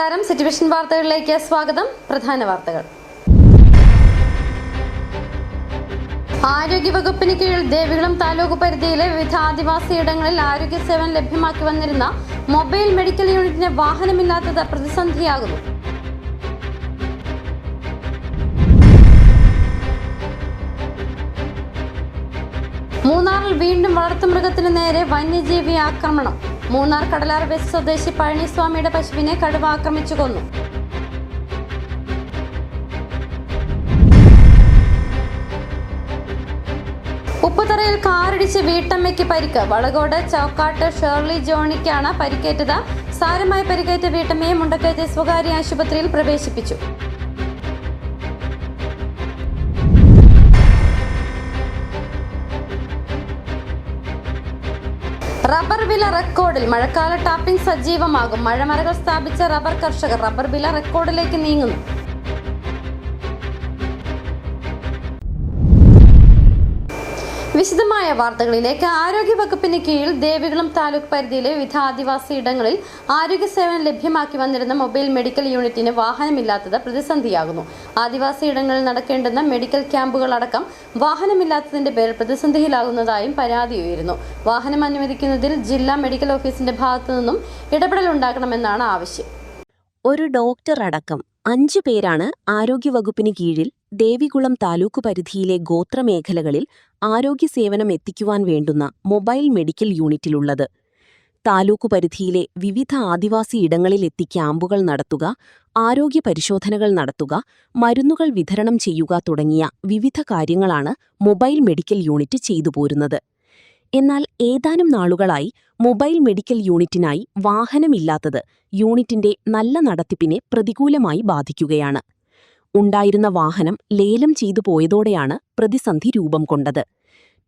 നമസ്കാരം. സിറ്റിവിഷൻ വാർത്തകളിലേക്ക് സ്വാഗതം. പ്രധാന വാർത്തകൾ. ആരോഗ്യവകുപ്പിന് കീഴിൽ ദേവികുളം താലൂക്ക് പരിധിയിലെ വിവിധ ആദിവാസിയിടങ്ങളിൽ ആരോഗ്യ സേവനം ലഭ്യമാക്കി വന്നിരുന്ന മൊബൈൽ മെഡിക്കൽ യൂണിറ്റിന് വാഹനമില്ലാത്തത് പ്രതിസന്ധിയാകുന്നു. മൂന്നാറിൽ വീണ്ടും വളർത്തുമൃഗത്തിന് നേരെ വന്യജീവി ആക്രമണം. മൂന്നാർ കടലാർ വെസ്റ്റ് സ്വദേശി പഴനിസ്വാമിയുടെ പശുവിനെ കടുവ ആക്രമിച്ചു കൊന്നു. ഉപ്പുതറയിൽ കാറിടിച്ച് വീട്ടമ്മയ്ക്ക് പരിക്ക്. വളകോട് ചൗക്കാട്ട് ഷേർലി ജോണിക്കാണ് പരിക്കേറ്റത്. സാരമായി പരിക്കേറ്റ വീട്ടമ്മയെ മുണ്ടക്കയത്തെ സ്വകാര്യ ആശുപത്രിയിൽ പ്രവേശിപ്പിച്ചു. റബ്ബർ വില റെക്കോർഡിൽ. മഴക്കാല ടാപ്പിംഗ് സജീവമാകും. മഴമരകൾ സ്ഥാപിച്ച റബ്ബർ കർഷകർ. റബ്ബർ വില റെക്കോർഡിലേക്ക് നീങ്ങുന്നു. വിശദമായ വാർത്തകളിലേക്ക്. ആരോഗ്യവകുപ്പിന് കീഴിൽ ദേവികുളം താലൂക്ക് പരിധിയിലെ വിവിധ ആദിവാസി ഇടങ്ങളിൽ ആരോഗ്യ സേവനം ലഭ്യമാക്കി വന്നിരുന്ന മൊബൈൽ മെഡിക്കൽ യൂണിറ്റിന് വാഹനമില്ലാത്തത് പ്രതിസന്ധിയാകുന്നു. ആദിവാസി ഇടങ്ങളിൽ നടക്കേണ്ടുന്ന മെഡിക്കൽ ക്യാമ്പുകൾ അടക്കം വാഹനമില്ലാത്തതിന്റെ പേരിൽ പ്രതിസന്ധിയിലാകുന്നതായും പരാതി ഉയരുന്നു. വാഹനം അനുവദിക്കുന്നതിൽ ജില്ലാ മെഡിക്കൽ ഓഫീസിന്റെ ഭാഗത്തു നിന്നും ഇടപെടൽ ഉണ്ടാക്കണമെന്നാണ് ആവശ്യം. ഒരു ഡോക്ടർ അടക്കം 5 പേരാണ് ആരോഗ്യവകുപ്പിന് കീഴിൽ ദേവികുളം താലൂക്ക് പരിധിയിലെ ഗോത്രമേഖലകളിൽ ആരോഗ്യ സേവനം എത്തിക്കുവാൻ വേണ്ടുന്ന മൊബൈൽ മെഡിക്കൽ യൂണിറ്റിലുള്ളത്. താലൂക്ക് പരിധിയിലെ വിവിധ ആദിവാസി ഇടങ്ങളിലെത്തി ക്യാമ്പുകൾ നടത്തുക, ആരോഗ്യ പരിശോധനകൾ നടത്തുക, മരുന്നുകൾ വിതരണം ചെയ്യുക തുടങ്ങിയ വിവിധ കാര്യങ്ങളാണ് മൊബൈൽ മെഡിക്കൽ യൂണിറ്റ് ചെയ്തു പോരുന്നത്. എന്നാൽ ഏതാനും നാളുകളായി മൊബൈൽ മെഡിക്കൽ യൂണിറ്റിനായി വാഹനമില്ലാത്തത് യൂണിറ്റിന്റെ നല്ല നടത്തിപ്പിനെ പ്രതികൂലമായി ബാധിക്കുകയാണ്. ഉണ്ടായിരുന്ന വാഹനം ലേലം ചെയ്തു പോയതോടെയാണ് പ്രതിസന്ധി രൂപം കൊണ്ടത്.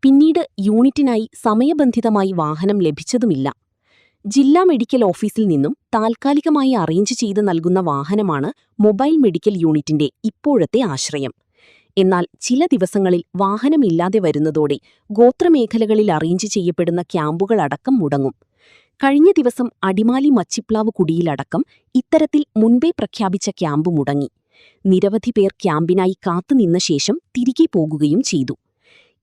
പിന്നീട് യൂണിറ്റിനായി സമയബന്ധിതമായി വാഹനം ലഭിച്ചതുമില്ല. ജില്ലാ മെഡിക്കൽ ഓഫീസിൽ നിന്നും താൽക്കാലികമായി അറേഞ്ച് ചെയ്ത് നൽകുന്ന വാഹനമാണ് മൊബൈൽ മെഡിക്കൽ യൂണിറ്റിന്റെ ഇപ്പോഴത്തെ ആശ്രയം. എന്നാൽ ചില ദിവസങ്ങളിൽ വാഹനമില്ലാതെ വരുന്നതോടെ ഗോത്രമേഖലകളിൽ അറേഞ്ച് ചെയ്യപ്പെടുന്ന ക്യാമ്പുകളടക്കം മുടങ്ങും. കഴിഞ്ഞ ദിവസം അടിമാലി മച്ചിപ്ലാവ് കുടിയിലടക്കം ഇത്തരത്തിൽ മുൻപേ പ്രഖ്യാപിച്ച ക്യാമ്പ് മുടങ്ങി. നിരവധി പേർ ക്യാമ്പിനായി കാത്തുനിന്ന ശേഷം തിരികെ പോകുകയും ചെയ്തു.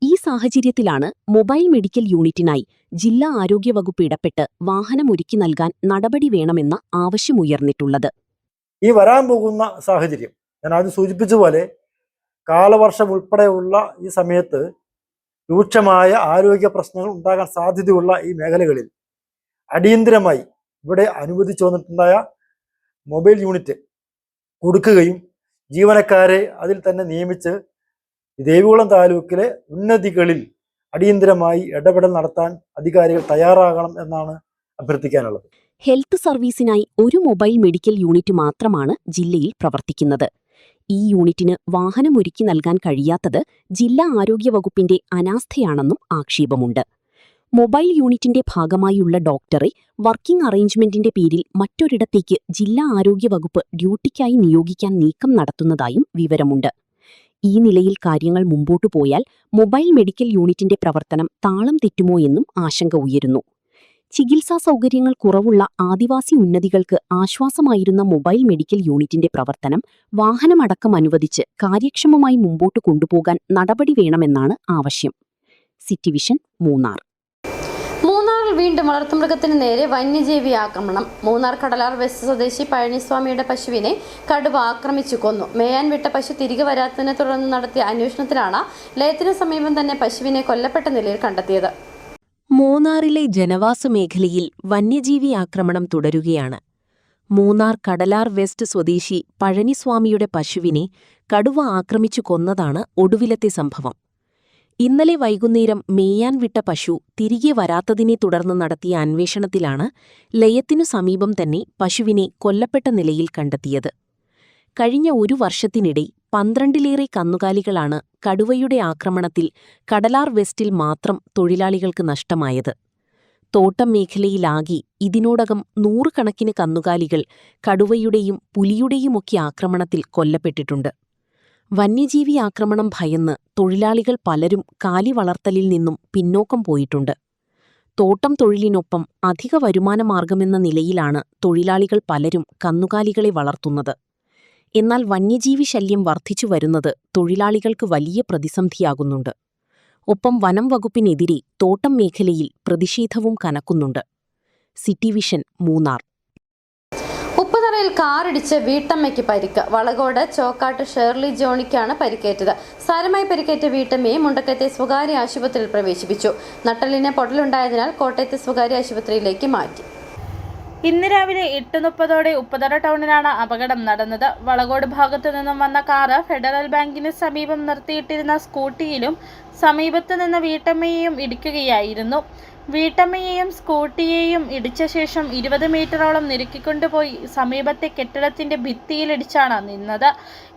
ഈ സാഹചര്യത്തിലാണ് മൊബൈൽ മെഡിക്കൽ യൂണിറ്റിനായി ജില്ലാ ആരോഗ്യവകുപ്പ് ഇടപെട്ട് വാഹനമൊരുക്കി നൽകാൻ നടപടി വേണമെന്ന ആവശ്യമുയർന്നിട്ടുള്ളത്. ഈ വരാൻ പോകുന്ന സാഹചര്യം ഞാൻ ആദ്യം സൂചിപ്പിച്ചതുപോലെ കാലവർഷം ഉൾപ്പെടെയുള്ള ഈ സമയത്ത് രൂക്ഷമായ ആരോഗ്യ പ്രശ്നങ്ങൾ ഉണ്ടാകാൻ സാധ്യതയുള്ള ഈ മേഖലകളിൽ അടിയന്തരമായി ഇവിടെ അനുവദിച്ചു വന്നിട്ടുണ്ടായ മൊബൈൽ യൂണിറ്റ് കൊടുക്കുകയും ജീവനക്കാരെ അതിൽ തന്നെ നിയമിച്ച് ദേവികുളം താലൂക്കിലെ ഉന്നതികളിൽ അടിയന്തരമായി ഇടപെടൽ നടത്താൻ അധികാരികൾ തയ്യാറാകണം എന്നാണ് അഭ്യർത്ഥിക്കാനുള്ളത്. ഹെൽത്ത് സർവീസിനായി ഒരു മൊബൈൽ മെഡിക്കൽ യൂണിറ്റ് മാത്രമാണ് ജില്ലയിൽ പ്രവർത്തിക്കുന്നത്. ഈ യൂണിറ്റിന് വാഹനമൊരുക്കി നൽകാൻ കഴിയാത്തത് ജില്ലാ ആരോഗ്യവകുപ്പിന്റെ അനാസ്ഥയാണെന്നും ആക്ഷേപമുണ്ട്. മൊബൈൽ യൂണിറ്റിന്റെ ഭാഗമായുള്ള ഡോക്ടറെ വർക്കിംഗ് അറേഞ്ച്മെന്റിന്റെ പേരിൽ മറ്റൊരിടത്തേക്ക് ജില്ലാ ആരോഗ്യവകുപ്പ് ഡ്യൂട്ടിക്കായി നിയോഗിക്കാൻ നീക്കം നടത്തുന്നതായും വിവരമുണ്ട്. ഈ നിലയിൽ കാര്യങ്ങൾ മുമ്പോട്ടു പോയാൽ മൊബൈൽ മെഡിക്കൽ യൂണിറ്റിന്റെ പ്രവർത്തനം താളം തെറ്റുമോ എന്നും ആശങ്ക ഉയരുന്നു. ചികിത്സാ സൗകര്യങ്ങൾ കുറവുള്ള ആദിവാസി ഉന്നതികൾക്ക് ആശ്വാസമായിരുന്ന മൊബൈൽ മെഡിക്കൽ യൂണിറ്റിന്റെ പ്രവർത്തനം വാഹനമടക്കം അനുവദിച്ച് കാര്യക്ഷമമായി മുമ്പോട്ട് കൊണ്ടുപോകാൻ നടപടി വേണമെന്നാണ് ആവശ്യം. സിറ്റിവിഷൻ മൂന്നാർ. മൂന്നാറിൽ വീണ്ടും വളർത്തുമൃഗത്തിന് നേരെ വന്യജീവി ആക്രമണം. മൂന്നാർ കടലാർ വെസ്റ്റ് സ്വദേശി പഴനിസ്വാമിയുടെ പശുവിനെ കടുവ ആക്രമിച്ചു കൊന്നു. മേയാൻ വിട്ട പശു തിരികെ വരാത്തതിനെ തുടർന്ന് നടത്തിയ അന്വേഷണത്തിലാണ് ലയത്തിന് സമീപം തന്നെ പശുവിനെ കൊല്ലപ്പെട്ട നിലയിൽ കണ്ടെത്തിയത്. മൂന്നാറിലെ ജനവാസ മേഖലയിൽ വന്യജീവി ആക്രമണം തുടരുകയാണ്. മൂന്നാർ കടലാർ വെസ്റ്റ് സ്വദേശി പഴനിസ്വാമിയുടെ പശുവിനെ കടുവ ആക്രമിച്ചു കൊന്നതാണ് ഒടുവിലത്തെ സംഭവം. ഇന്നലെ വൈകുന്നേരം മേയാൻ വിട്ട പശു തിരികെ വരാത്തതിനെ തുടർന്ന് നടത്തിയ അന്വേഷണത്തിലാണ് ലയത്തിനു സമീപം തന്നെ പശുവിനെ കൊല്ലപ്പെട്ട നിലയിൽ കണ്ടെത്തിയത്. കഴിഞ്ഞ 1 വർഷത്തിനിടെ 12ലേറെ കന്നുകാലികളാണ് കടുവയുടെ ആക്രമണത്തിൽ കടലാർ വെസ്റ്റിൽ മാത്രം തൊഴിലാളികൾക്ക് നഷ്ടമായത്. തോട്ടം മേഖലയിലാകെ ഇതിനോടകം 100 കണക്കിന് കന്നുകാലികൾ കടുവയുടെയും പുലിയുടെയുമൊക്കെ ആക്രമണത്തിൽ കൊല്ലപ്പെട്ടിട്ടുണ്ട്. വന്യജീവി ആക്രമണം ഭയന്ന് തൊഴിലാളികൾ പലരും കാലി വളർത്തലിൽ നിന്നും പിന്നോക്കം പോയിട്ടുണ്ട്. തോട്ടം തൊഴിലിനൊപ്പം അധിക വരുമാന മാർഗമെന്ന നിലയിലാണ് തൊഴിലാളികൾ പലരും കന്നുകാലികളെ വളർത്തുന്നത്. എന്നാൽ വന്യജീവി ശല്യം വർദ്ധിച്ചു വരുന്നത് തൊഴിലാളികൾക്ക് വലിയ പ്രതിസന്ധിയാകുന്നുണ്ട്. ഒപ്പം വനം വകുപ്പിനെതിരെ തോട്ടം മേഖലയിൽ പ്രതിഷേധവും കനക്കുന്നുണ്ട്. City vision, Munnar. ഉപ്പുതറയിൽ കാറിടിച്ച് വീട്ടമ്മയ്ക്ക് പരിക്ക്. വളകോട് ചോക്കാട്ട് ഷേർലി ജോണിക്കാണ് പരിക്കേറ്റത്. സാരമായി പരിക്കേറ്റ വീട്ടമ്മയെ മുണ്ടക്കത്തെ സ്വകാര്യ ആശുപത്രിയിൽ പ്രവേശിപ്പിച്ചു. നട്ടലിന് പൊട്ടലുണ്ടായതിനാൽ കോട്ടയത്തെ സ്വകാര്യ ആശുപത്രിയിലേക്ക് മാറ്റി. ഇന്ന് രാവിലെ 8:30 ഉപ്പുതറ ടൗണിലാണ് അപകടം നടന്നത്. വളകോട് ഭാഗത്തു നിന്നും വന്ന കാറ് ഫെഡറൽ ബാങ്കിന് സമീപം നിർത്തിയിട്ടിരുന്ന സ്കൂട്ടിയിലും സമീപത്ത് നിന്ന് വീട്ടമ്മയെയും ഇടിക്കുകയായിരുന്നു. വീട്ടമ്മയെയും സ്കൂട്ടിയെയും ഇടിച്ച ശേഷം 20 മീറ്ററോളം നിരക്കിക്കൊണ്ടുപോയി സമീപത്തെ കെട്ടിടത്തിന്റെ ഭിത്തിയിലിടിച്ചാണ് നിന്നത്.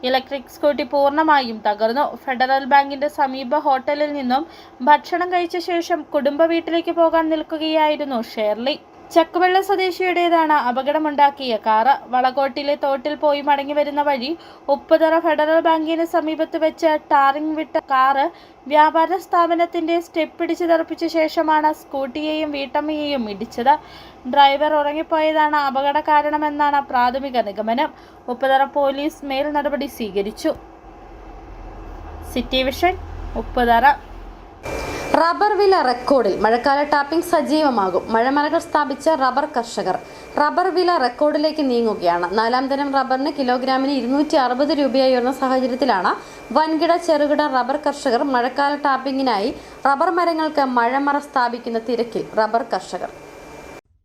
ഇലക്ട്രിക് സ്കൂട്ടി പൂർണ്ണമായും തകർന്നു. ഫെഡറൽ ബാങ്കിന്റെ സമീപ ഹോട്ടലിൽ നിന്നും ഭക്ഷണം കഴിച്ച ശേഷം കുടുംബ വീട്ടിലേക്ക് പോകാൻ നിൽക്കുകയായിരുന്നു ഷേർലി. ചക്കുവെള്ള സ്വദേശിയുടേതാണ് അപകടമുണ്ടാക്കിയ കാറ്. വളകോട്ടിലെ തോട്ടിൽ പോയി മടങ്ങി വരുന്ന വഴി ഉപ്പുതറ ഫെഡറൽ ബാങ്കിന് സമീപത്ത് വെച്ച് ടാറിംഗ് വിട്ട കാറ് വ്യാപാര സ്ഥാപനത്തിന്റെ സ്റ്റെപ്പ് ഇടിച്ച് തെറിപ്പിച്ച ശേഷമാണ് സ്കൂട്ടിയെയും വീട്ടമ്മയെയും ഇടിച്ചത്. ഡ്രൈവർ ഉറങ്ങിപ്പോയതാണ് അപകട കാരണമെന്നാണ് പ്രാഥമിക നിഗമനം. ഉപ്പുതറ പോലീസ് മേൽ നടപടി സ്വീകരിച്ചു. City vision, Upputhara. റബ്ബർ വില റെക്കോർഡിൽ. മഴക്കാല ടാപ്പിംഗ് സജീവമാകും. മഴമരകൾ സ്ഥാപിച്ച റബ്ബർ കർഷകർ. റബ്ബർ വില റെക്കോർഡിലേക്ക് നീങ്ങുകയാണ്. 4ാം തരം റബ്ബറിന് കിലോഗ്രാമിന് 260 രൂപയായി ഉയർന്ന സാഹചര്യത്തിലാണ് വൻകിട ചെറുകിട റബ്ബർ കർഷകർ മഴക്കാല ടാപ്പിംഗിനായി റബ്ബർ മരങ്ങൾക്ക് മഴമറ സ്ഥാപിക്കുന്ന തിരക്കിൽ. റബ്ബർ കർഷകർ.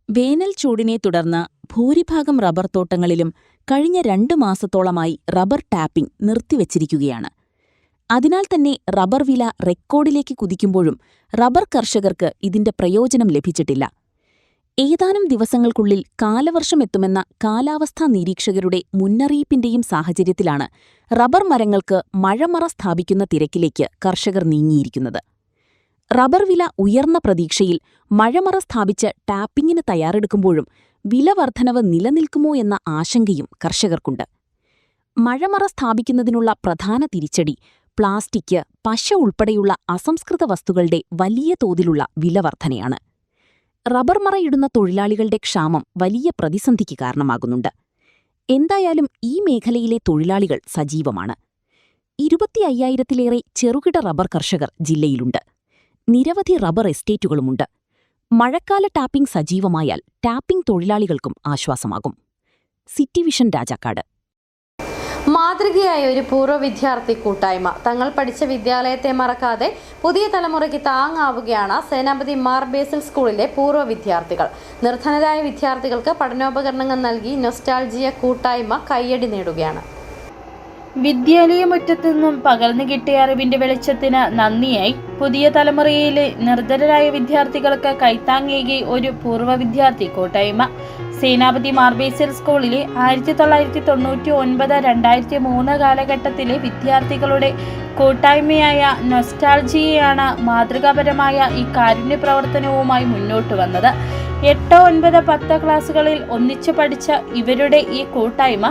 വേനൽ ചൂടിനെ തുടർന്ന് ഭൂരിഭാഗം റബ്ബർ തോട്ടങ്ങളിലും കഴിഞ്ഞ 2 മാസത്തോളമായി റബ്ബർ ടാപ്പിംഗ് നിർത്തിവച്ചിരിക്കുകയാണ്. അതിനാൽ തന്നെ റബ്ബർ വില റെക്കോർഡിലേക്ക് കുതിക്കുമ്പോഴും റബ്ബർ കർഷകർക്ക് ഇതിന്റെ പ്രയോജനം ലഭിച്ചിട്ടില്ല. ഏതാനും ദിവസങ്ങൾക്കുള്ളിൽ കാലവർഷം എത്തുമെന്ന കാലാവസ്ഥാ നിരീക്ഷകരുടെ മുന്നറിയിപ്പിന്റെയും സാഹചര്യത്തിലാണ് റബ്ബർ മരങ്ങൾക്ക് മഴമറ സ്ഥാപിക്കുന്ന തിരക്കിലേക്ക് കർഷകർ നീങ്ങിയിരിക്കുന്നത്. റബ്ബർ വില ഉയർന്ന പ്രതീക്ഷയിൽ മഴമറ സ്ഥാപിച്ച് ടാപ്പിംഗിന് തയ്യാറെടുക്കുമ്പോഴും വില വർധനവ് നിലനിൽക്കുമോ എന്ന ആശങ്കയും കർഷകർക്കുണ്ട്. മഴമറ സ്ഥാപിക്കുന്നതിനുള്ള പ്രധാന തിരിച്ചടി പ്ലാസ്റ്റിക്, പശ ഉൾപ്പെടെയുള്ള അസംസ്കൃത വസ്തുക്കളുടെ വലിയ തോതിലുള്ള വില വർധനയാണ്. റബ്ബർ മറയിടുന്ന തൊഴിലാളികളുടെ ക്ഷാമം വലിയ പ്രതിസന്ധിക്ക് കാരണമാകുന്നുണ്ട്. എന്തായാലും ഈ മേഖലയിലെ തൊഴിലാളികൾ സജീവമാണ്. 25,000-ലേറെ ചെറുകിട റബ്ബർ കർഷകർ ജില്ലയിലുണ്ട്. നിരവധി റബ്ബർ എസ്റ്റേറ്റുകളുമുണ്ട്. മഴക്കാല ടാപ്പിംഗ് സജീവമായാൽ ടാപ്പിംഗ് തൊഴിലാളികൾക്കും ആശ്വാസമാകും. City vision, Rajakkad. മാതൃകയായ ഒരു പൂർവ്വ വിദ്യാർത്ഥി കൂട്ടായ്മ. തങ്ങൾ പഠിച്ച വിദ്യാലയത്തെ മറക്കാതെ പുതിയ തലമുറയ്ക്ക് താങ്ങാവുകയാണ് സേനാപതി മാർ ബേസിൽ സ്കൂളിലെ പൂർവ്വ വിദ്യാർത്ഥികൾ. നിർധനരായ വിദ്യാർത്ഥികൾക്ക് പഠനോപകരണങ്ങൾ നൽകി നൊസ്റ്റാൾജിയ കൂട്ടായ്മ കയ്യടി നേടുകയാണ്. വിദ്യാലയമുറ്റത്തു നിന്നും പകർന്നു കിട്ടിയ അറിവിന്റെ വെളിച്ചത്തിന് നന്ദിയായി പുതിയ തലമുറയിലെ നിർധനരായ വിദ്യാർത്ഥികൾക്ക് കൈത്താങ്ങേകി ഒരു പൂർവ്വ വിദ്യാർത്ഥി കൂട്ടായ്മ. സേനാപതി മാർ ബേസിൽ സ്കൂളിലെ 1999-2003 കാലഘട്ടത്തിലെ വിദ്യാർത്ഥികളുടെ കൂട്ടായ്മയായ നൊസ്റ്റാൾജിയയാണ് മാതൃകാപരമായ ഈ കാരുണ്യ പ്രവർത്തനവുമായി മുന്നോട്ട് വന്നത്. 8, 9, 10 ക്ലാസുകളിൽ ഒന്നിച്ചു പഠിച്ച ഇവരുടെ ഈ കൂട്ടായ്മ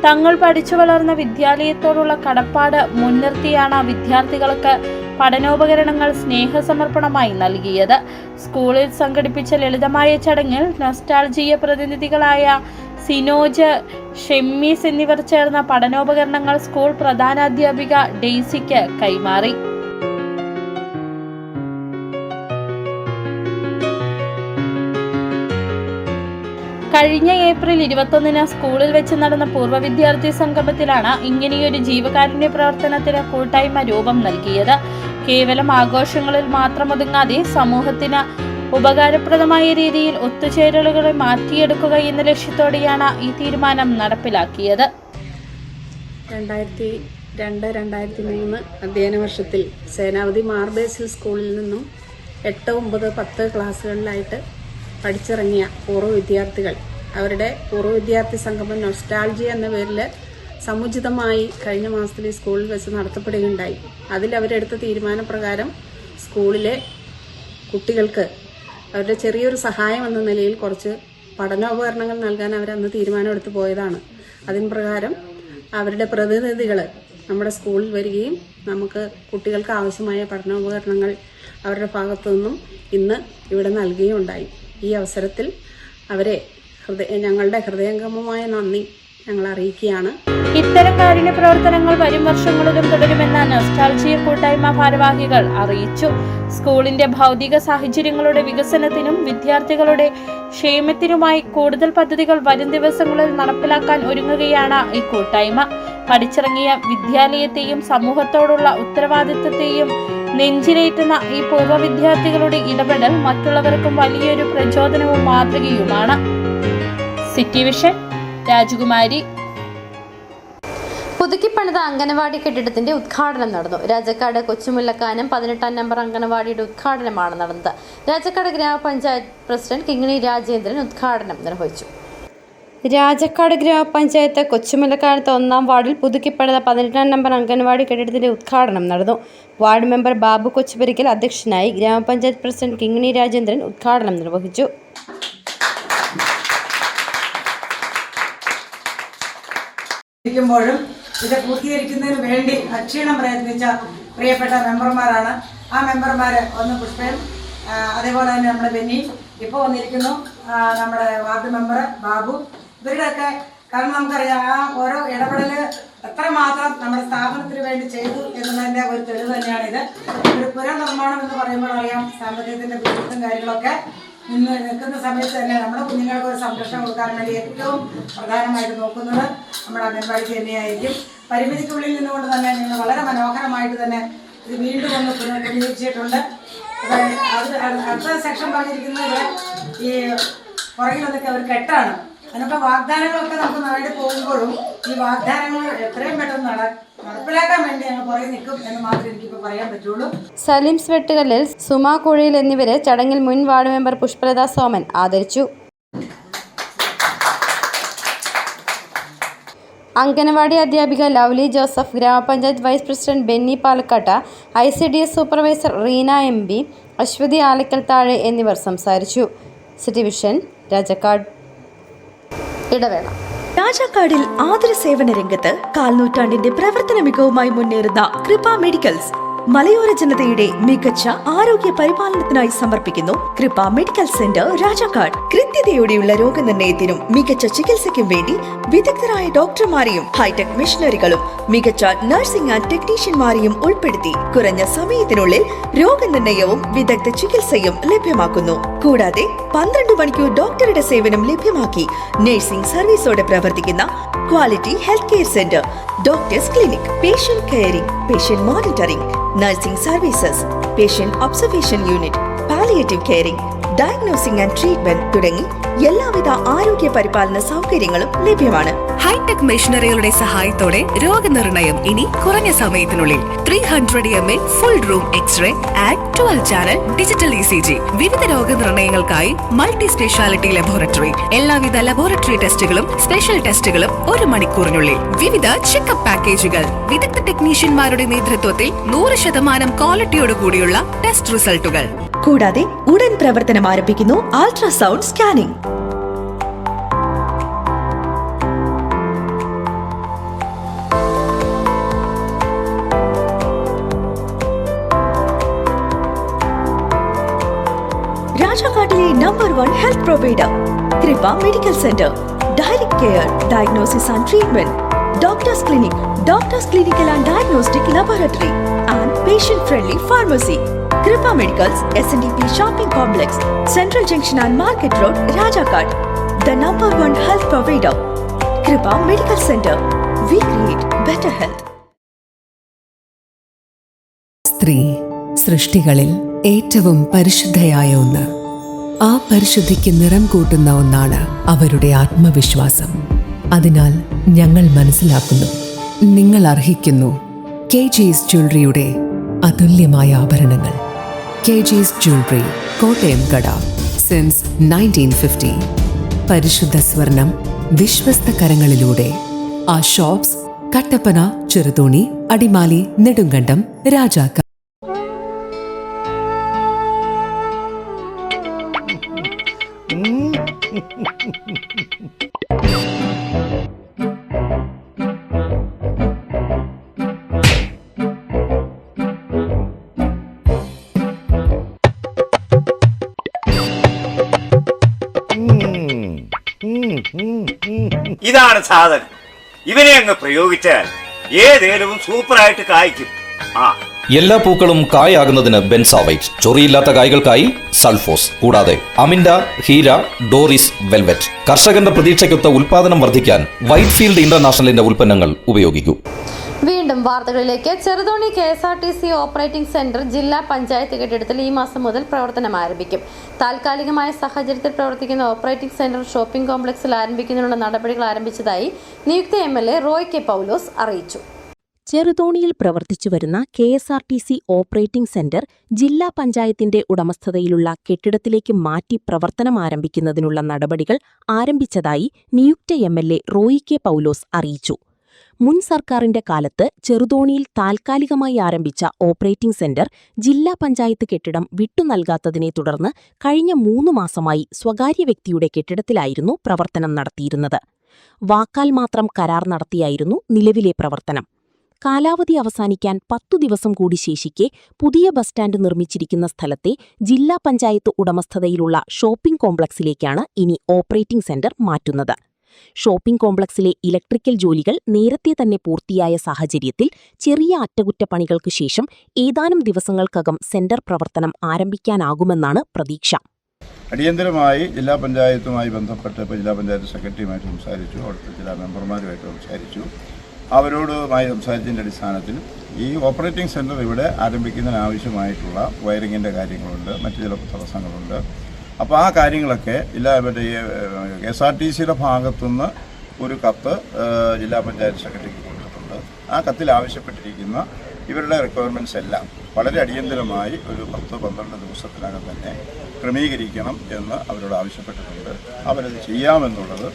തങ്ങൾ പഠിച്ചു വളർന്ന വിദ്യാലയത്തോടുള്ള കടപ്പാട് മുൻനിർത്തിയാണ് വിദ്യാർത്ഥികൾക്ക് പഠനോപകരണങ്ങൾ സ്നേഹസമർപ്പണമായി നൽകിയത്. സ്കൂളിൽ സംഘടിപ്പിച്ച ലളിതമായ ചടങ്ങിൽ നൊസ്റ്റാൾജിയ പ്രതിനിധികളായ സിനോജ്, ഷെമ്മീസ് എന്നിവർ ചേർന്ന പഠനോപകരണങ്ങൾ സ്കൂൾ പ്രധാനാധ്യാപിക ഡെയ്സിക്ക് കൈമാറി. കഴിഞ്ഞ ഏപ്രിൽ 21-ന് സ്കൂളിൽ വെച്ച് നടന്ന പൂർവ്വ വിദ്യാർത്ഥി സംഗമത്തിലാണ് ഇങ്ങനെയൊരു ജീവകാരുണ്യ പ്രവർത്തനത്തിന് കൂട്ടായ്മ രൂപം നൽകിയത്. കേവലം ആഘോഷങ്ങളിൽ മാത്രം ഒതുങ്ങാതെ സമൂഹത്തിന് ഉപകാരപ്രദമായ രീതിയിൽ ഒത്തുചേരലുകളെ മാറ്റിയെടുക്കുക എന്ന ലക്ഷ്യത്തോടെയാണ് ഈ തീരുമാനം നടപ്പിലാക്കിയത്. 2002-2003 അധ്യയന വർഷത്തിൽ സേനാപതി മാർ ബേസിൽ സ്കൂളിൽ നിന്നും 8, 9, 10 ക്ലാസ്സുകളിലായിട്ട് പഠിച്ചിറങ്ങിയ പൂർവ്വ വിദ്യാർത്ഥികൾ അവരുടെ പൂർവ്വ വിദ്യാർത്ഥി സംഗമം നൊസ്റ്റാൾജിയ എന്ന പേരിൽ സമുചിതമായി കഴിഞ്ഞ മാസത്തിൽ ഈ സ്കൂളിൽ വെച്ച് നടത്തപ്പെടുകയുണ്ടായി. അതിൽ അവരെടുത്ത തീരുമാനപ്രകാരം സ്കൂളിലെ കുട്ടികൾക്ക് അവരുടെ ചെറിയൊരു സഹായം എന്ന നിലയിൽ കുറച്ച് പഠനോപകരണങ്ങൾ നൽകാൻ അവരന്ന് തീരുമാനമെടുത്ത് പോയതാണ്. അതിന് പ്രകാരം അവരുടെ പ്രതിനിധികൾ നമ്മുടെ സ്കൂളിൽ വരികയും നമുക്ക് കുട്ടികൾക്ക് ആവശ്യമായ പഠനോപകരണങ്ങൾ അവരുടെ ഭാഗത്തു നിന്നും ഇന്ന് ഇവിടെ നൽകുകയുണ്ടായി. ഈ അവസരത്തിൽ അവരെ ഞങ്ങളുടെ ഹൃദയംഗമമായ നന്ദി ഞങ്ങൾ അറിയിക്കുകയാണ്. ഇത്തരം കാരുണ്യ പ്രവർത്തനങ്ങൾ വരും വർഷങ്ങളിലും തുടരുമെന്ന് നൊസ്റ്റാൾജിയ കൂട്ടായ്മ ഭാരവാഹികൾ അറിയിച്ചു. സ്കൂളിന്റെ ഭൗതിക സാഹചര്യങ്ങളുടെ വികസനത്തിനും വിദ്യാർത്ഥികളുടെ ക്ഷേമത്തിനുമായി കൂടുതൽ പദ്ധതികൾ വരും ദിവസങ്ങളിൽ നടപ്പിലാക്കാൻ ഒരുങ്ങുകയാണ് ഈ കൂട്ടായ്മ. പഠിച്ചിറങ്ങിയ വിദ്യാലയത്തെയും സമൂഹത്തോടുള്ള ഉത്തരവാദിത്തത്തെയും നെഞ്ചിലേറ്റുന്ന ഈ പൂർവ്വ വിദ്യാർത്ഥികളുടെ ഇടപെടൽ മറ്റുള്ളവർക്കും വലിയൊരു പ്രചോദനവും മാതൃകയുമാണ്. സിറ്റി വിഷൻ, രാജകുമാരി. പുതുക്കിപ്പണിത അംഗനവാടി കെട്ടിടത്തിന്റെ ഉദ്ഘാടനം നടന്നു. രാജക്കാട് കൊച്ചുമുല്ലക്കാനം 18-ാം നമ്പർ അംഗനവാടിയുടെ ഉദ്ഘാടനമാണ് നടന്നത്. രാജക്കാട് ഗ്രാമപഞ്ചായത്ത് പ്രസിഡന്റ് കിങ്ങിണി രാജേന്ദ്രൻ ഉദ്ഘാടനം നിർവഹിച്ചു. രാജക്കാട് ഗ്രാമപഞ്ചായത്ത് കൊച്ചുമുല്ലക്കാനത്ത് 1-ാം വാർഡിൽ പുതുക്കിപ്പണിത 18-ാം നമ്പർ അംഗനവാടി കെട്ടിടത്തിന്റെ ഉദ്ഘാടനം നടന്നു. വാർഡ് മെമ്പർ ബാബു കൊച്ചുപരിക്കൽ അധ്യക്ഷനായി. ഗ്രാമപഞ്ചായത്ത് പ്രസിഡന്റ് കിങ്ങിണി രാജേന്ദ്രൻ ഉദ്ഘാടനം നിർവഹിച്ചു. ും ഇത് പൂർത്തീകരിക്കുന്നതിന് വേണ്ടി അക്ഷീണം പ്രയത്നിച്ച പ്രിയപ്പെട്ട മെമ്പർമാരാണ്. ആ മെമ്പർമാര് ഒന്ന് പുഷ്പൻ, അതേപോലെ തന്നെ നമ്മുടെ ബെന്നി, ഇപ്പോൾ വന്നിരിക്കുന്നു നമ്മുടെ വാർഡ് മെമ്പർ ബാബു. ഇവരുടെയൊക്കെ കാരണം നമുക്കറിയാം ആ ഓരോ ഇടപെടല് എത്രമാത്രം നമ്മുടെ സ്ഥാപനത്തിന് വേണ്ടി ചെയ്തു എന്നുള്ളതിൻ്റെ ഒരു തെളിവ് തന്നെയാണിത്. ഒരു പുനർനിർമ്മാണം എന്ന് പറയുമ്പോൾ അറിയാം സാമ്പത്തികത്തിൻ്റെ ബുദ്ധിമുട്ടും കാര്യങ്ങളൊക്കെ നിൽക്കുന്ന സമയത്ത് തന്നെ നമ്മുടെ കുഞ്ഞുങ്ങൾക്ക് ഒരു സംരക്ഷണം കൊടുക്കാൻ വേണ്ടി ഏറ്റവും പ്രധാനമായിട്ട് നോക്കുന്നത് നമ്മുടെ അംഗൻവാടിക്ക് തന്നെയായിരിക്കും. പരിമിതിക്കുള്ളിൽ നിന്നുകൊണ്ട് തന്നെ നിങ്ങൾ വളരെ മനോഹരമായിട്ട് തന്നെ ഇത് വീണ്ടും ഒന്ന് പുനരുദ്ധരിച്ചിട്ടുണ്ട്. അടുത്ത സെക്ഷൻ പറഞ്ഞിരിക്കുന്നത് ഈ പുറകിലൊക്കെ ഒരു കെട്ടാണ്. അതിനൊക്കെ വാഗ്ദാനങ്ങളൊക്കെ നമുക്ക് നാട് പോകുമ്പോഴും ഈ വാഗ്ദാനങ്ങൾ എത്രയും പെട്ടെന്ന് നടപ്പിലാക്കാൻ വേണ്ടി ഞങ്ങൾ പുറകെ നിൽക്കും എന്ന് മാത്രമേ എനിക്കിപ്പോൾ പറയാൻ പറ്റുള്ളൂ. സലീംസ് വെട്ടുകല്ലിൽ, സുമാ കുഴിയിൽ എന്നിവരെ ചടങ്ങിൽ മുൻ വാർഡ് മെമ്പർ പുഷ്പലത സോമൻ ആദരിച്ചു. അംഗനവാടി അധ്യാപിക Lovely Joseph, grama panchayat vice president Benny Palakkatt, ICDS supervisor Reena MB, Aswathy Alakkal താഴെ എന്നിവർ സംസാരിച്ചു. City vision, Rajakkad. ഇടവേള. രാജാക്കാടിൽ ആതുര സേവന രംഗത്ത് കാൽനൂറ്റാണ്ടിന്റെ പ്രവർത്തന മികവുമായി മുന്നേറുന്ന കൃപ മെഡിക്കൽസ് മലയോര ജനതയുടെ മികച്ച ആരോഗ്യ പരിപാലനത്തിനായി സമർപ്പിക്കുന്നു കൃപ മെഡിക്കൽ സെന്റർ രാജാക്കാട്. കൃത്യതയോടെയുള്ള രോഗനിർണയത്തിനും മികച്ച ചികിത്സയ്ക്കും വേണ്ടി വിദഗ്ധരായ ഡോക്ടർമാരെയും ഹൈടെക് മെഷീനറികളും മികച്ച നഴ്സിംഗ് ആൻഡ് ടെക്നീഷ്യന്മാരെയും ഉൾപ്പെടുത്തി കുറഞ്ഞ സമയത്തിനുള്ളിൽ രോഗനിർണയവും വിദഗ്ധ ചികിത്സയും ലഭ്യമാക്കുന്നു. കൂടാതെ 12 മണിക്കൂർ ഡോക്ടറുടെ സേവനം ലഭ്യമാക്കി നഴ്സിംഗ് സർവീസോടെ പ്രവർത്തിക്കുന്ന quality health care centre, doctors clinic, patient caring, patient monitoring, nursing services, patient observation unit, palliative caring, diagnosing and treatment തുടങ്ങി എല്ലാവിധ ആരോഗ്യ പരിപാലന സൗകര്യങ്ങളും ലഭ്യമാണ്. ഹൈടെക് മെഷീനറികളുടെ സഹായത്തോടെ രോഗനിർണയം ഇനി കുറഞ്ഞ സമയത്തിനുള്ളിൽ. 300 ml full room x-ray and 12 channel digital ECG. വിവിധ രോഗനിർണയങ്ങൾക്കായി മൾട്ടി സ്പെഷ്യാലിറ്റി ലബോറട്ടറി. എല്ലാവിധ ലബോറട്ടറി ടെസ്റ്റുകളും സ്പെഷ്യൽ ടെസ്റ്റുകളും 1 മണിക്കൂറിനുള്ളിൽ. വിവിധ ചെക്കപ്പ് പാക്കേജുകൾ. വിദഗ്ധ ടെക്നീഷ്യന്മാരുടെ നേതൃത്വത്തിൽ 100% ക്വാളിറ്റിയോടുകൂടിയുള്ള ടെസ്റ്റ് റിസൾട്ടുകൾ. കൂടാതെ ഉടൻ പ്രവർത്തനം ആരംഭിക്കുന്നു അൾട്രാസൗണ്ട് സ്കാനിംഗ്. രാജാക്കാട്ടിലെ number 1 health provider Kripa medical centre. Direct care, diagnosis and treatment, doctors clinic, doctors clinical and diagnostic laboratory and patient friendly pharmacy. Kripa medicals, SNDP shopping complex, central junction and market road, Rajakkad. The number 1 health provider, Kripa medical centre. We create better health. സ്ത്രീ സൃഷ്ടികളിൽ ഏറ്റവും പരിശുദ്ധയായ ഒന്ന്. ആ പരിശുദ്ധിക്ക് നിറം കൂട്ടുന്ന ഒന്നാണ് അവരുടെ ആത്മവിശ്വാസം. അതിനാൽ ഞങ്ങൾ മനസ്സിലാക്കുന്നു, നിങ്ങൾ അർഹിക്കുന്നു KG's ജ്വല്ലറിയുടെ അതുല്യമായ ആഭരണങ്ങൾ. KG's ജ്വല്ലറി, കോട്ടയം കട, സിൻസ് 1950. പരിശുദ്ധ സ്വർണം വിശ്വസ്ത കരങ്ങളിലൂടെ. ആ ഷോപ്സ് കട്ടപ്പന, ചെറുതോണി, അടിമാലി, നെടുങ്കണ്ടം, രാജാക്കാട്. ഇതാണ് സാധനം. ഇവനെ അങ്ങ് പ്രയോഗിച്ചാൽ ഏതേലവും സൂപ്പറായിട്ട് കായ്ക്കും. എല്ലാ പൂക്കളും കായാകുന്നതിന് ബെൻസാവൈറ്റ്, ചൊറിയില്ലാത്ത കായ്കൾക്കായി സൾഫോസ്, കൂടാതെ അമിൻഡ, ഹീര, ഡോറിസ്, വെൽവെറ്റ്. കർഷകന്റെ പ്രതീക്ഷയ്ക്കൊത്ത ഉൽപാദനം വർദ്ധിക്കാൻ വൈറ്റ്ഫീൽഡ് ഇന്റർനാഷണലിന്റെ ഉൽപ്പന്നങ്ങൾ ഉപയോഗിക്കൂ. വീണ്ടും വാർത്തകളിലേക്ക്. ചെറുതോണി KSRTC ഓപ്പറേറ്റിംഗ് സെന്റർ ജില്ലാ പഞ്ചായത്ത് കെട്ടിടത്തിൽ ഈ മാസം മുതൽ പ്രവർത്തനം ആരംഭിക്കും. താൽക്കാലികമായ സാഹചര്യത്തിൽ പ്രവർത്തിക്കുന്ന ഓപ്പറേറ്റിംഗ് സെന്റർ ഷോപ്പിംഗ് കോംപ്ലക്സിൽ ആരംഭിക്കുന്നതിനുള്ള നടപടികൾ ആരംഭിച്ചതായി നിയുക്ത MLA റോയ് കെ പൗലോസ് അറിയിച്ചു. ചെറുതോണിയിൽ പ്രവർത്തിച്ചുവരുന്ന KSRTC ഓപ്പറേറ്റിംഗ് സെന്റർ ജില്ലാ പഞ്ചായത്തിന്റെ ഉടമസ്ഥതയിലുള്ള കെട്ടിടത്തിലേക്ക് മാറ്റി പ്രവർത്തനം ആരംഭിക്കുന്നതിനുള്ള നടപടികൾ ആരംഭിച്ചതായി നിയുക്ത MLA റോയ് കെ പൗലോസ് അറിയിച്ചു. മുൻ സർക്കാരിന്റെ കാലത്ത് ചെറുതോണിയിൽ താൽക്കാലികമായി ആരംഭിച്ച ഓപ്പറേറ്റിംഗ് സെന്റർ ജില്ലാ പഞ്ചായത്ത് കെട്ടിടം വിട്ടുനൽകാത്തതിനെ തുടർന്ന് കഴിഞ്ഞ 3 മാസമായി സ്വകാര്യ വ്യക്തിയുടെ കെട്ടിടത്തിലായിരുന്നു പ്രവർത്തനം നടത്തിയിരുന്നത്. വാക്കാൽ മാത്രം കരാർ നടത്തിയായിരുന്നു നിലവിലെ പ്രവർത്തനം. കാലാവധി അവസാനിക്കാൻ 10 ദിവസം കൂടി ശേഷിക്കെ പുതിയ ബസ് സ്റ്റാൻഡ് നിർമ്മിച്ചിരിക്കുന്ന സ്ഥലത്തെ ജില്ലാ പഞ്ചായത്ത് ഉടമസ്ഥതയിലുള്ള ഷോപ്പിംഗ് കോംപ്ലക്സിലേക്കാണ് ഇനി ഓപ്പറേറ്റിംഗ് സെന്റർ മാറ്റുന്നത്. ഷോപ്പിംഗ് കോംപ്ലക്സിലെ ഇലക്ട്രിക്കൽ ജോലികൾ നേരത്തെ തന്നെ പൂർത്തിയായ സാഹചര്യത്തിൽ ചെറിയ അറ്റകുറ്റപ്പണികൾക്ക് ശേഷം ഏതാനും ദിവസങ്ങൾക്കകം സെന്റർ പ്രവർത്തനം ആരംഭിക്കാനാകുമെന്നാണ് പ്രതീക്ഷ. അടിയന്തരമായി ജില്ലാ പഞ്ചായത്തുമായി ബന്ധപ്പെട്ട് ജില്ലാ പഞ്ചായത്ത് സെക്രട്ടറിയുമായിട്ട് സംസാരിച്ചു, അവിടുത്തെ ജില്ലാ മെമ്പർമാരുമായിട്ട് സംസാരിച്ചു. അവരോടുമായി സംസാരിച്ചതിൻ്റെ അടിസ്ഥാനത്തിൽ ഈ ഓപ്പറേറ്റിംഗ് സെൻറ്റർ ഇവിടെ ആരംഭിക്കുന്നതിനാവശ്യമായിട്ടുള്ള വയറിങ്ങിൻ്റെ കാര്യങ്ങളുണ്ട്, മറ്റു ചില തടസ്സങ്ങളുണ്ട്. അപ്പോൾ ആ കാര്യങ്ങളൊക്കെ KSRTCയുടെ ഭാഗത്തുനിന്ന് ഒരു കത്ത് ജില്ലാ പഞ്ചായത്ത് സെക്രട്ടറിക്ക് കൊടുത്തിട്ടുണ്ട്. ആ കത്തിൽ ആവശ്യപ്പെട്ടിരിക്കുന്ന ഇവരുടെ റിക്വയർമെൻറ്റ്സ് എല്ലാം വളരെ അടിയന്തരമായി ഒരു 10-12 ദിവസത്തിനകം തന്നെ ക്രമീകരിക്കണം എന്ന് അവരോട് ആവശ്യപ്പെട്ടിട്ടുണ്ട്. അവരത് ചെയ്യാമെന്നുള്ളത്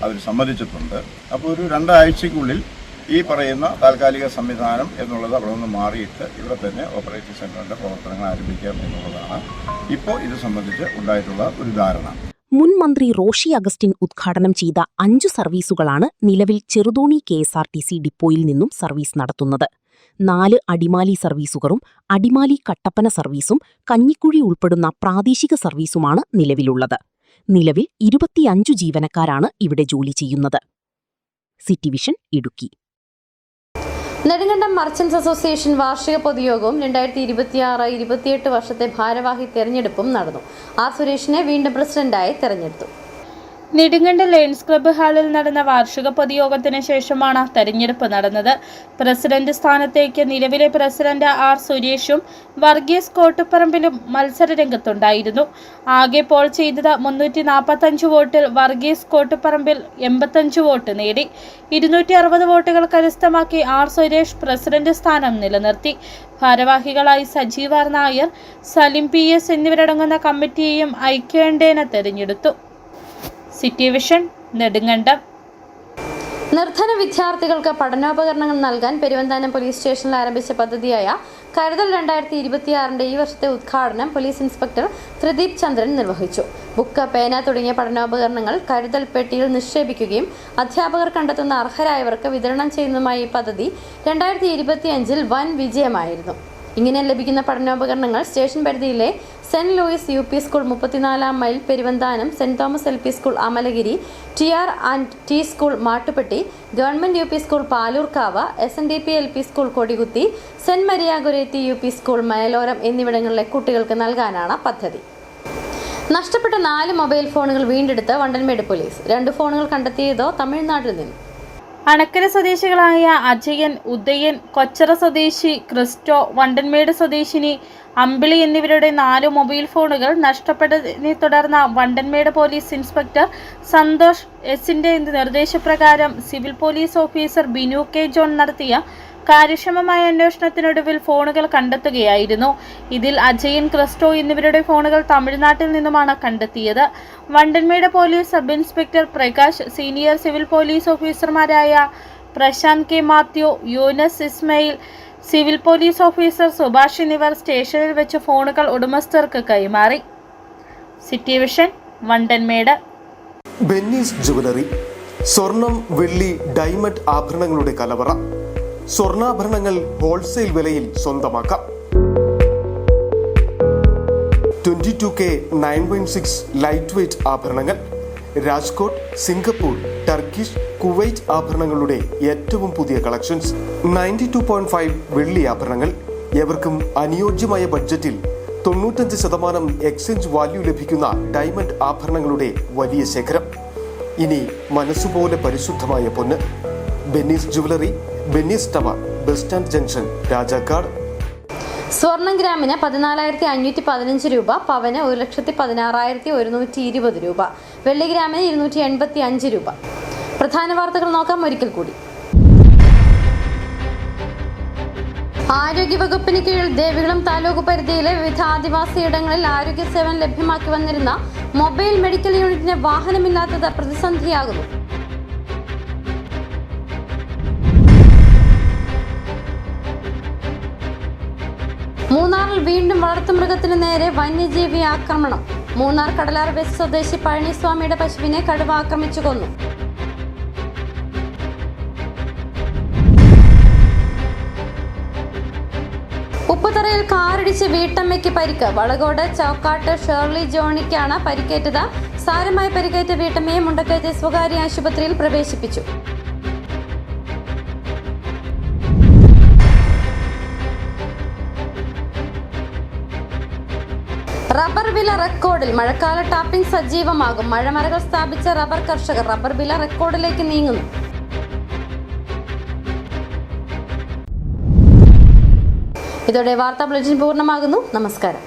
അവർ സമ്മതിച്ചിട്ടുണ്ട്. അപ്പോൾ ഒരു 2 ആഴ്ചയ്ക്കുള്ളിൽ ഈ പറയുന്ന താൽക്കാലിക സംവിധാനം എന്നുള്ളത് അവിടെ നിന്ന് മാറിയിട്ട് ഇവിടെ തന്നെ ഓപ്പറേറ്റിംഗ് സെന്ററിന്റെ പ്രവർത്തനങ്ങൾ ആരംഭിക്കാം എന്നുള്ളതാണ് ഇപ്പോൾ ഇത് സംബന്ധിച്ച് ഉണ്ടായിട്ടുള്ള ഒരു ധാരണ. മുൻ മന്ത്രി റോഷി അഗസ്റ്റിൻ ഉദ്ഘാടനം ചെയ്ത 5 സർവീസുകളാണ് നിലവിൽ ചെറുതോണി KSRTC ഡിപ്പോയിൽ നിന്നും സർവീസ് നടത്തുന്നത്. 4 അടിമാലി സർവീസുകളും അടിമാലി കട്ടപ്പന സർവീസും കഞ്ഞിക്കുഴി ഉൾപ്പെടുന്ന പ്രാദേശിക സർവീസുമാണ് നിലവിലുള്ളത്. നിലവിൽ 25 ജീവനക്കാരാണ് ഇവിടെ ജോലി ചെയ്യുന്നത്. City vision Idukki. Nedumkandam merchants association വാർഷിക പൊതുയോഗവും 2026-28 വർഷത്തെ ഭാരവാഹി തെരഞ്ഞെടുപ്പും നടന്നു. ആർ സുരേഷിനെ വീണ്ടും പ്രസിഡന്റായി തെരഞ്ഞെടുത്തു. നെടുങ്കണ്ടം ലയൺസ് ക്ലബ്ബ് ഹാളിൽ നടന്ന വാർഷിക പൊതുയോഗത്തിന് ശേഷമാണ് തെരഞ്ഞെടുപ്പ് നടന്നത്. പ്രസിഡന്റ് സ്ഥാനത്തേക്ക് നിലവിലെ പ്രസിഡന്റ് ആർ സുരേഷും വർഗീസ് കോട്ടുപറമ്പിലും മത്സരരംഗത്തുണ്ടായിരുന്നു. ആകെ പോൾ ചെയ്തത് 345 വോട്ടിൽ വർഗീസ് കോട്ടുപറമ്പിൽ 85 വോട്ട് നേടി. 260 വോട്ടുകൾ കരസ്ഥമാക്കി ആർ സുരേഷ് പ്രസിഡന്റ് സ്ഥാനം നിലനിർത്തി. ഭാരവാഹികളായി സജീവ് ആർ നായർ, സലിം PS എന്നിവരടങ്ങുന്ന കമ്മിറ്റിയെയും ഐക്യകണ്ഠേന തെരഞ്ഞെടുത്തു. City vision Nedumkandam. നിർധന വിദ്യാർത്ഥികൾക്ക് പഠനോപകരണങ്ങൾ നൽകാൻ പെരുവന്താനം പോലീസ് സ്റ്റേഷനിൽ ആരംഭിച്ച പദ്ധതിയായ കരുതൽ 2026 ഈ വർഷത്തെ ഉദ്ഘാടനം പോലീസ് ഇൻസ്പെക്ടർ ത്രിദീപ് ചന്ദ്രൻ നിർവഹിച്ചു. ബുക്ക്, പേന തുടങ്ങിയ പഠനോപകരണങ്ങൾ കരുതൽ പെട്ടിയിൽ നിക്ഷേപിക്കുകയും അധ്യാപകർ കണ്ടെത്തുന്ന അർഹരായവർക്ക് വിതരണം ചെയ്യുന്നതുമായി ഈ പദ്ധതി 2025 വൻ വിജയമായിരുന്നു. ഇങ്ങനെ ലഭിക്കുന്ന പഠനോപകരണങ്ങൾ സ്റ്റേഷൻ പരിധിയിലെ saint Louis UP school 34 mile Peruvanthanam, saint Thomas LP school Amalagiri, TR&T school Mattupetty, government UP school Paloorkavu, SNDP LP school Kodikuthi, saint Maria Goretti UP school Mayaloram എന്നിവിടങ്ങളിലെ കുട്ടികൾക്ക് നൽകാനാണ് പദ്ധതി. നഷ്ടപ്പെട്ട 4 മൊബൈൽ ഫോണുകൾ വീണ്ടെടുത്ത് വണ്ടൻമേട് പോലീസ്. 2 ഫോണുകൾ കണ്ടെത്തിയതോ തമിഴ്നാട്ടിൽ നിന്ന്. അണക്കര സ്വദേശികളായ അജയൻ, ഉദയൻ, കൊച്ചറ സ്വദേശി ക്രിസ്റ്റോ, വണ്ടൻമേട് സ്വദേശിനി അമ്പിളി എന്നിവരുടെ 4 മൊബൈൽ ഫോണുകൾ നഷ്ടപ്പെട്ടതിനെ തുടർന്ന് വണ്ടൻമേട് പോലീസ് ഇൻസ്പെക്ടർ സന്തോഷ് S-ന്റെ നിർദ്ദേശപ്രകാരം civil police officer Binu K. John നടത്തിയ കാര്യക്ഷമമായ അന്വേഷണത്തിനൊടുവിൽ ഫോണുകൾ കണ്ടെത്തുകയായിരുന്നു. ഇതിൽ അജയൻ, ക്രിസ്റ്റോ എന്നിവരുടെ ഫോണുകൾ തമിഴ്നാട്ടിൽ നിന്നുമാണ് കണ്ടെത്തിയത്. Vandanmedu police sub inspector Prakash, senior civil police ഓഫീസർമാരായ Prashanth K. Mathew, Yunus Ismail, civil police officer Subhash എന്നിവർ സ്റ്റേഷനിൽ വെച്ച് ഫോണുകൾ ഉടമസ്ഥർക്ക് കൈമാറി. City vision Vandanmedu. Benny's jewellery, സ്വർണം, വെള്ളി, ഡയമണ്ട് ആഭരണങ്ങളുടെ കലവറ. സ്വർണ്ണാഭരണങ്ങൾ ഹോൾസെയിൽ വിലയിൽ സ്വന്തമാക്കാം. 22K 916 ലൈറ്റ് വെയ്റ്റ് ആഭരണങ്ങൾ രാജ്കോട്ട്, സിംഗപ്പൂർ, ടർക്കിഷ്, കുവൈറ്റ് ആഭരണങ്ങളുടെ ഏറ്റവും പുതിയ കളക്ഷൻസ്. 92.5 വെള്ളി ആഭരണങ്ങൾ. എവർക്കും അനുയോജ്യമായ ബഡ്ജറ്റിൽ 95% എക്സ്ചേഞ്ച് വാല്യൂ ലഭിക്കുന്ന ഡയമണ്ട് ആഭരണങ്ങളുടെ വലിയ ശേഖരം. ഇനി മനസ്സുപോലെ പരിശുദ്ധമായ പൊന്ന്. Benny's jewellery, Benny's tower, bus stand junction, Rajakkad. സ്വർണം ഗ്രാമിന് 14,515 രൂപ, പവന് 1,16,120 രൂപ, വെള്ളി ഗ്രാമിന് 285 രൂപ. പ്രധാന വാർത്തകൾ നോക്കാം ഒരിക്കൽ കൂടി. ആരോഗ്യവകുപ്പിന് കീഴിൽ ദേവികുളം താലൂക്ക് പരിധിയിലെ വിവിധ ആദിവാസിയിടങ്ങളിൽ ആരോഗ്യ സേവനം ലഭ്യമാക്കി വന്നിരുന്ന മൊബൈൽ മെഡിക്കൽ യൂണിറ്റിന് വാഹനമില്ലാത്തത് പ്രതിസന്ധിയാകുന്നു. മൂന്നാറിൽ വീണ്ടും വളർത്തുമൃഗത്തിന് നേരെ വന്യജീവി ആക്രമണം. മൂന്നാർ കടലാർ വെസ്റ്റ് സ്വദേശി പഴനിസ്വാമിയുടെ പശുവിനെ കടുവ ആക്രമിച്ചു കൊന്നു. ഉപ്പുതറയിൽ കാറിടിച്ച് വീട്ടമ്മയ്ക്ക് പരിക്ക്. വളകോട് ചൗക്കാട്ട് ഷേർലി ജോണിക്കാണ് പരിക്കേറ്റത്. സാരമായ പരിക്കേറ്റ വീട്ടമ്മയെ മുണ്ടക്കയത്തെ സ്വകാര്യ ആശുപത്രിയിൽ പ്രവേശിപ്പിച്ചു. റബ്ബർ വില റെക്കോർഡിൽ. മഴക്കാല ടാപ്പിംഗ് സജീവമാകും. മഴമരകൾ സ്ഥാപിച്ച റബ്ബർ കർഷകർ റബ്ബർ വില റെക്കോർഡിലേക്ക് നീങ്ങുന്നു. ഇതോടെ വാർത്താ ബുള്ളറ്റിൻ പൂർണ്ണമാകുന്നു. നമസ്കാരം.